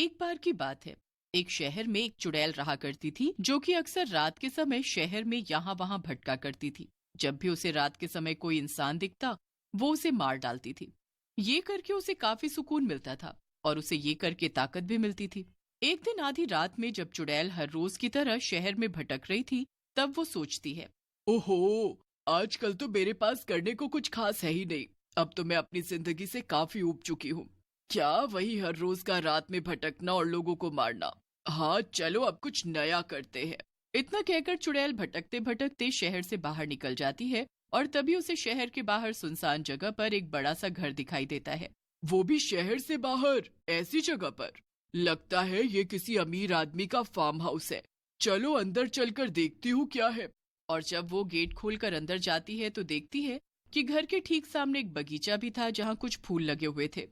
एक बार की बात है। एक शहर में एक चुड़ैल रहा करती थी जो कि अक्सर रात के समय शहर में यहाँ वहाँ भटका करती थी। जब भी उसे रात के समय कोई इंसान दिखता वो उसे मार डालती थी। ये करके उसे काफी सुकून मिलता था और उसे ये करके ताकत भी मिलती थी। एक दिन आधी रात में जब चुड़ैल हर रोज की तरह शहर में भटक रही थी तब वो सोचती है, ओहो, आजकल तो मेरे पास करने को कुछ खास है ही नहीं। अब तो मैं अपनी जिंदगी से काफी ऊब चुकी हूँ। क्या वही हर रोज का रात में भटकना और लोगों को मारना। हाँ चलो अब कुछ नया करते हैं। इतना कहकर चुड़ैल भटकते भटकते शहर से बाहर निकल जाती है और तभी उसे शहर के बाहर सुनसान जगह पर एक बड़ा सा घर दिखाई देता है। वो भी शहर से बाहर, ऐसी जगह पर। लगता है ये किसी अमीर आदमी का फार्म हाउस है। चलो अंदर चलकर देखती हूँ क्या है। और जब वो गेट खोलकर अंदर जाती है तो देखती है कि घर के ठीक सामने एक बगीचा भी था जहाँ कुछ फूल लगे हुए थे।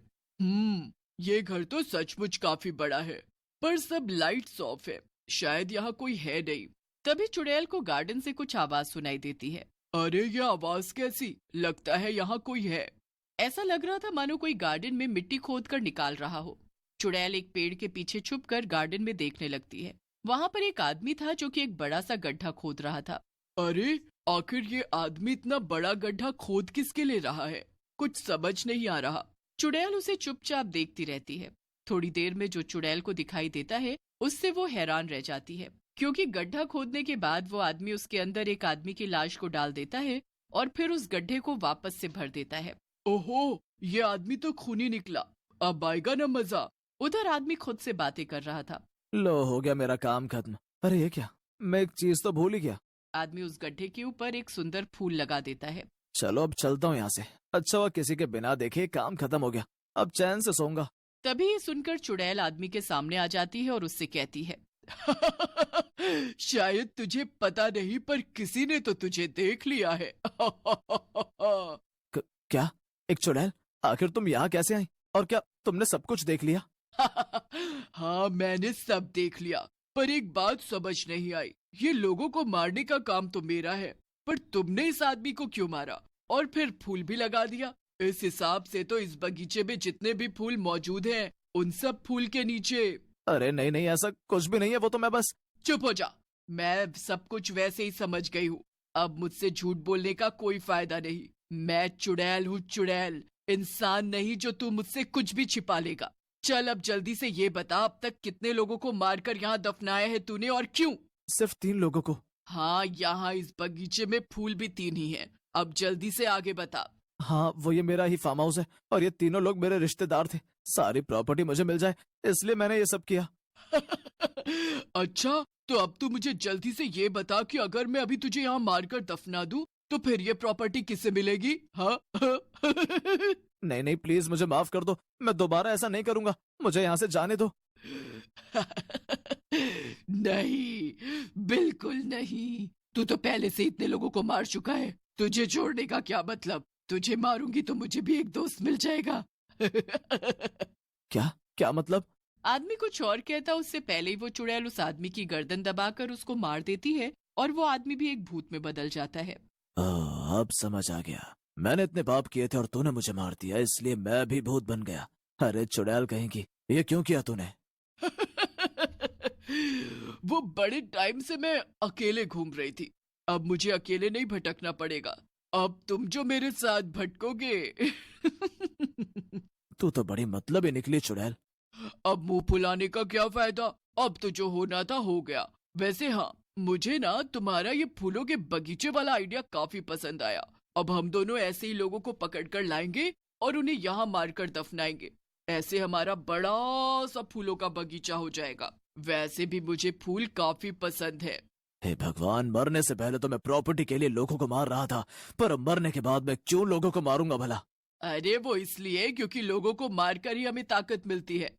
ये घर तो सचमुच काफी बड़ा है, पर सब लाइट्स ऑफ है। शायद यहाँ कोई है नहीं। तभी चुड़ैल को गार्डन से कुछ आवाज सुनाई देती है। अरे ये आवाज कैसी? लगता है यहाँ कोई है। ऐसा लग रहा था मानो कोई गार्डन में मिट्टी खोद कर निकाल रहा हो। चुड़ैल एक पेड़ के पीछे छुपकर गार्डन में देखने लगती है। वहाँ पर एक आदमी था जो कि एक बड़ा सा गड्ढा खोद रहा था। अरे आखिर ये आदमी इतना बड़ा गड्ढा खोद किसके लिए रहा है? कुछ समझ नहीं आ रहा। चुड़ैल उसे चुपचाप देखती रहती है। थोड़ी देर में जो चुड़ैल को दिखाई देता है उससे वो हैरान रह जाती है, क्योंकि गड्ढा खोदने के बाद वो आदमी उसके अंदर एक आदमी की लाश को डाल देता है और फिर उस गड्ढे को वापस से भर देता है। ओहो, ये आदमी तो खूनी निकला। अब आएगा न मजा। उधर आदमी खुद से बातें कर रहा था। लो, हो गया मेरा काम खत्म। अरे ये क्या, मैं एक चीज तो भूल ही गया। आदमी उस गड्ढे के ऊपर एक सुंदर फूल लगा देता है। चलो अब चलता हूँ यहाँ से। अच्छा हुआ किसी के बिना देखे काम खत्म हो गया। अब चैन से सोऊंगा। तभी ये सुनकर चुड़ैल आदमी के सामने आ जाती है और उससे कहती है, शायद तुझे पता नहीं पर किसी ने तो तुझे देख लिया है। क्या? एक चुड़ैल? आखिर तुम यहाँ कैसे आई? और क्या तुमने सब कुछ देख लिया? हाँ मैंने सब देख लिया, पर एक बात समझ नहीं आई। ये लोगों को मारने का काम तो मेरा है, पर तुमने इस आदमी को क्यों मारा और फिर फूल भी लगा दिया? इस हिसाब से तो इस बगीचे में जितने भी फूल मौजूद हैं, उन सब फूल के नीचे। अरे नहीं नहीं, ऐसा कुछ भी नहीं है। वो तो मैं बस। चुप हो जा। मैं सब कुछ वैसे ही समझ गई हूँ। अब मुझसे झूठ बोलने का कोई फायदा नहीं। मैं चुड़ैल हूँ, चुड़ैल, इंसान नहीं जो तू मुझसे कुछ भी छिपा लेगा। चल अब जल्दी से ये बता, अब तक कितने लोगों को मारकर यहाँ दफनाया है तूने और क्यों? सिर्फ 3 लोगों को। हाँ, यहाँ इस बगीचे में फूल भी 3 ही हैं। अब जल्दी से आगे बता। हाँ, वो ये मेरा ही फार्म हाउस है और ये तीनों लोग मेरे रिश्तेदार थे। सारी प्रॉपर्टी मुझे मिल जाए इसलिए मैंने ये सब किया। अच्छा, तो अब तू मुझे जल्दी से ये बता कि अगर मैं अभी तुझे यहाँ मारकर दफना दूं तो फिर ये प्रॉपर्टी किससे मिलेगी? हाँ? नहीं नहीं, प्लीज मुझे माफ कर दो। मैं दोबारा ऐसा नहीं करूंगा। मुझे यहाँ से जाने दो। नहीं, बिल्कुल नहीं। तू तो पहले से इतने लोगों को मार चुका है। तुझे छोड़ने का क्या मतलब? तुझे मारूंगी तो मुझे भी एक दोस्त मिल जाएगा। क्या क्या मतलब? आदमी कुछ और कहता उससे पहले ही वो चुड़ैल उस आदमी की गर्दन दबाकर उसको मार देती है और वो आदमी भी एक भूत में बदल जाता है। अब समझ आ गया। मैंने इतने पाप किए थे और तूने मुझे मार दिया, इसलिए मैं भी भूत बन गया। अरे चुड़ैल कहेंगी, ये क्यों किया तूने? वो बड़े टाइम से मैं अकेले घूम रही थी। अब मुझे अकेले नहीं भटकना पड़ेगा। अब तुम जो मेरे साथ भटकोगे। तू तो बड़ी मतलब ही निकली चुड़ैल। अब मुंह फुलाने का क्या फायदा? अब तो जो होना था हो गया। वैसे हाँ, मुझे ना तुम्हारा ये फूलों के बगीचे वाला आइडिया काफी पसंद आया। अब हम दोनों ऐसे ही लोगों को पकड़कर लाएंगे और उन्हें यहाँ मारकर दफनाएंगे। ऐसे हमारा बड़ा सा फूलों का बगीचा हो जाएगा। वैसे भी मुझे फूल काफी पसंद है। हे भगवान, मरने से पहले तो मैं प्रॉपर्टी के लिए लोगों को मार रहा था, पर अब मरने के बाद मैं क्यों लोगों को मारूंगा भला? अरे वो इसलिए क्योंकि लोगों को मारकर ही हमें ताकत मिलती है।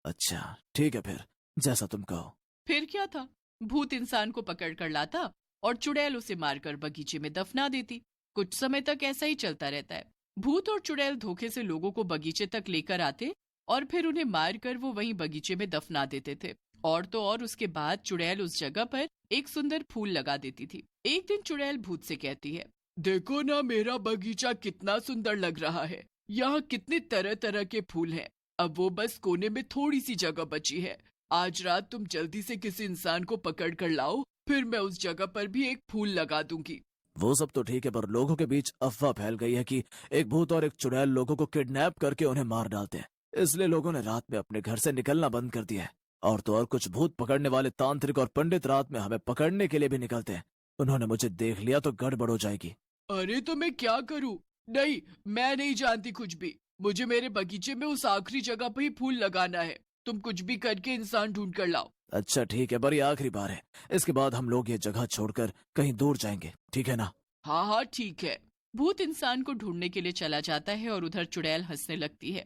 अच्छा ठीक है, फिर जैसा तुम कहो। फिर क्या था, भूत इंसान को पकड़ कर लाता और चुड़ैल उसे मारकर बगीचे में दफना देती। कुछ समय तक ऐसा ही चलता रहता है। भूत और चुड़ैल धोखे से लोगों को बगीचे तक लेकर आते और फिर उन्हें मारकर वो वहीं बगीचे में दफना देते थे। और तो और उसके बाद चुड़ैल उस जगह पर एक सुंदर फूल लगा देती थी। एक दिन चुड़ैल भूत से कहती है, देखो ना मेरा बगीचा कितना सुंदर लग रहा है। यहाँ कितने तरह तरह के फूल हैं। अब वो बस कोने में थोड़ी सी जगह बची है। आज रात तुम जल्दी से किसी इंसान को पकड़ कर लाओ, फिर मैं उस जगह पर भी एक फूल लगा दूंगी। वो सब तो ठीक है, पर लोगों के बीच अफवाह फैल गई है कि एक भूत और एक चुड़ैल लोगों को किडनैप करके उन्हें मार डालते हैं। इसलिए लोगों ने रात में अपने घर से निकलना बंद कर दिया है। और तो और कुछ भूत पकड़ने वाले तांत्रिक और पंडित रात में हमें पकड़ने के लिए भी निकलते हैं। उन्होंने मुझे देख लिया तो गड़बड़ हो जाएगी। अरे तो मैं क्या करूं? नहीं, मैं नहीं जानती कुछ भी। मुझे मेरे बगीचे में उस आखिरी जगह पर ही फूल लगाना है। तुम कुछ भी करके इंसान ढूंढ कर लाओ। अच्छा ठीक है, पर ये आखिरी बार है। इसके बाद हम लोग ये जगह छोड़कर कहीं दूर जाएंगे, ठीक है ना? हाँ हाँ ठीक है। भूत इंसान को ढूंढने के लिए चला जाता है और उधर चुड़ैल हंसने लगती है।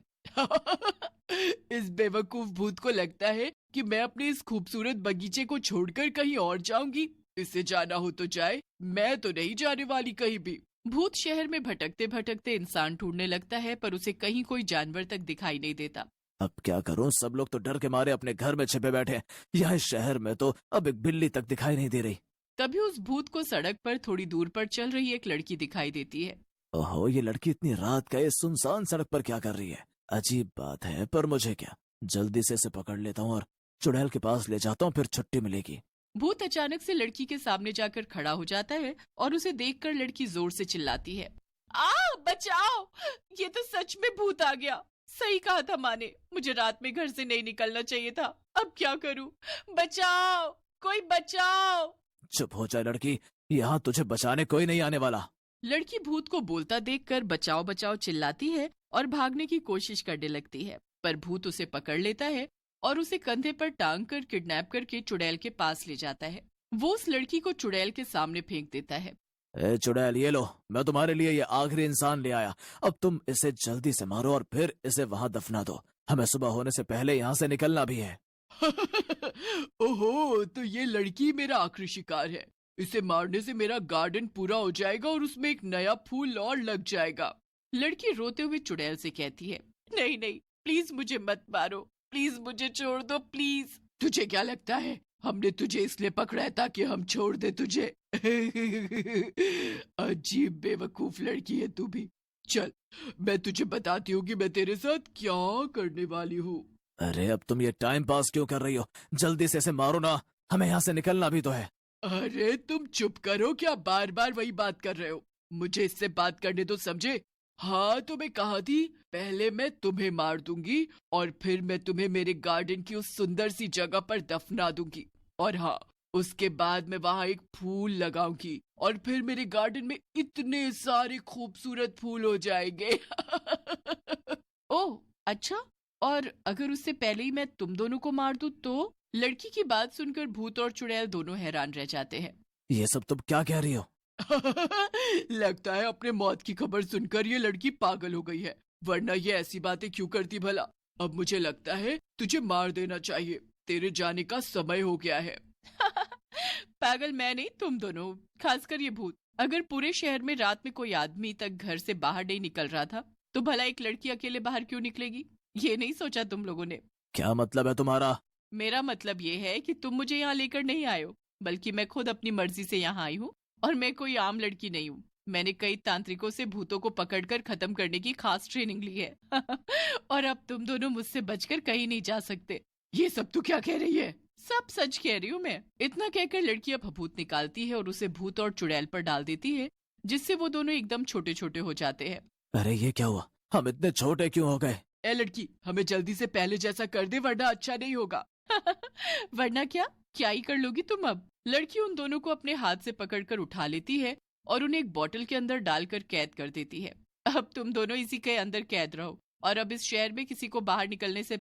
इस बेवकूफ भूत को लगता है कि मैं अपने इस खूबसूरत बगीचे को छोड़कर कहीं और जाऊंगी। इसे जाना हो तो जाए, मैं तो नहीं जाने वाली कहीं भी। भूत शहर में भटकते भटकते इंसान ढूंढने लगता है, पर उसे कहीं कोई जानवर तक दिखाई नहीं देता। अब क्या करूं? सब लोग तो डर के मारे अपने घर में छिपे बैठे हैं। यहाँ इस शहर में तो अब एक बिल्ली तक दिखाई नहीं दे रही। तभी उस भूत को सड़क पर थोड़ी दूर पर चल रही एक लड़की दिखाई देती है। ओहो, ये लड़की इतनी रात का इस सुनसान सड़क पर क्या कर रही है? अजीब बात है, पर मुझे क्या, जल्दी से इसे पकड़ लेता हूँ और चुड़ैल के पास ले जाता हूँ, फिर छुट्टी मिलेगी। भूत अचानक से लड़की के सामने जाकर खड़ा हो जाता है और उसे देखकर लड़की जोर से चिल्लाती है, आ बचाओ! ये तो सच में भूत आ गया। सही कहा था माँ ने, मुझे रात में घर से नहीं निकलना चाहिए था। अब क्या करूं? बचाओ, कोई बचाओ! चुप हो जा लड़की, यहाँ तुझे बचाने कोई नहीं आने वाला। लड़की भूत को बोलता देखकर बचाओ बचाओ चिल्लाती है और भागने की कोशिश करने लगती है, पर भूत उसे पकड़ लेता है और उसे कंधे पर टांग कर किडनैप करके चुड़ैल के पास ले जाता है। वो उस लड़की को चुड़ैल के सामने फेंक देता है। ए चुड़ैल, ये लो, मैं तुम्हारे लिए ये आखिरी इंसान ले आया। अब तुम इसे जल्दी से मारो और फिर इसे वहाँ दफना दो। हमें सुबह होने से पहले यहाँ से निकलना भी है। ओहो, तो ये लड़की मेरा आखिरी शिकार है। इसे मारने से मेरा गार्डन पूरा हो जाएगा और उसमें एक नया फूल और लग जाएगा। लड़की रोते हुए चुड़ैल से कहती है, नहीं नहीं, प्लीज मुझे मत मारो, प्लीज मुझे छोड़ दो, प्लीज। तुझे क्या लगता है हमने तुझे इसलिए पकड़ा है ताकि हम छोड़ दे तुझे? अजीब बेवकूफ लड़की है तू भी। चल, मैं तुझे बताती हूँ कि मैं तेरे साथ क्या करने वाली हूँ। अरे अब तुम ये टाइम पास क्यों कर रही हो? जल्दी से इसे मारो ना, हमें यहाँ से निकलना भी तो है। अरे तुम चुप करो, क्या बार बार वही बात कर रहे हो? मुझे इससे बात करने तो समझे। हाँ तो मैं कहा थी, पहले मैं तुम्हें मार दूंगी और फिर मैं तुम्हें मेरे गार्डन की उस सुंदर सी जगह पर दफना दूंगी। और हाँ, उसके बाद मैं वहाँ एक फूल लगाऊंगी और फिर मेरे गार्डन में इतने सारे खूबसूरत फूल हो जाएंगे। ओह अच्छा, और अगर उससे पहले ही मैं तुम दोनों को मार दूं तो? लड़की की बात सुनकर भूत और चुड़ैल दोनों हैरान रह जाते हैं। ये सब तुम क्या कह रही हो? लगता है अपने मौत की खबर सुनकर ये लड़की पागल हो गई है, वरना ये ऐसी बातें क्यों करती भला? अब मुझे लगता है तुझे मार देना चाहिए, तेरे जाने का समय हो गया है। पागल मैं नहीं, तुम दोनों, खासकर ये भूत। अगर पूरे शहर में रात में कोई आदमी तक घर से बाहर नहीं निकल रहा था तो भला एक लड़की अकेले बाहर क्यों निकलेगी? ये नहीं सोचा तुम लोगों ने? क्या मतलब है तुम्हारा? मेरा मतलब ये है कि तुम मुझे यहाँ लेकर नहीं आए हो, बल्कि मैं खुद अपनी मर्जी से यहाँ आई हूँ। और मैं कोई आम लड़की नहीं हूँ। मैंने कई तांत्रिकों से भूतों को पकड़कर खत्म करने की खास ट्रेनिंग ली है। और अब तुम दोनों मुझसे बचकर कहीं नहीं जा सकते। ये सब तू क्या कह रही है? सब सच कह रही हूँ मैं। इतना कहकर लड़की अब भभूत निकालती है और उसे भूत और चुड़ैल पर डाल देती है, जिससे वो दोनों एकदम छोटे छोटे हो जाते हैं। अरे ये क्या हुआ? हम इतने छोटे क्यों हो गए? ए लड़की, हमें जल्दी से पहले जैसा कर दे, वरना अच्छा नहीं होगा। वरना क्या क्या ही कर लोगी तुम अब? लड़की उन दोनों को अपने हाथ से पकड़कर उठा लेती है और उन्हें एक बोतल के अंदर डालकर कैद कर देती है। अब तुम दोनों इसी के अंदर कैद रहो और अब इस शहर में किसी को बाहर निकलने से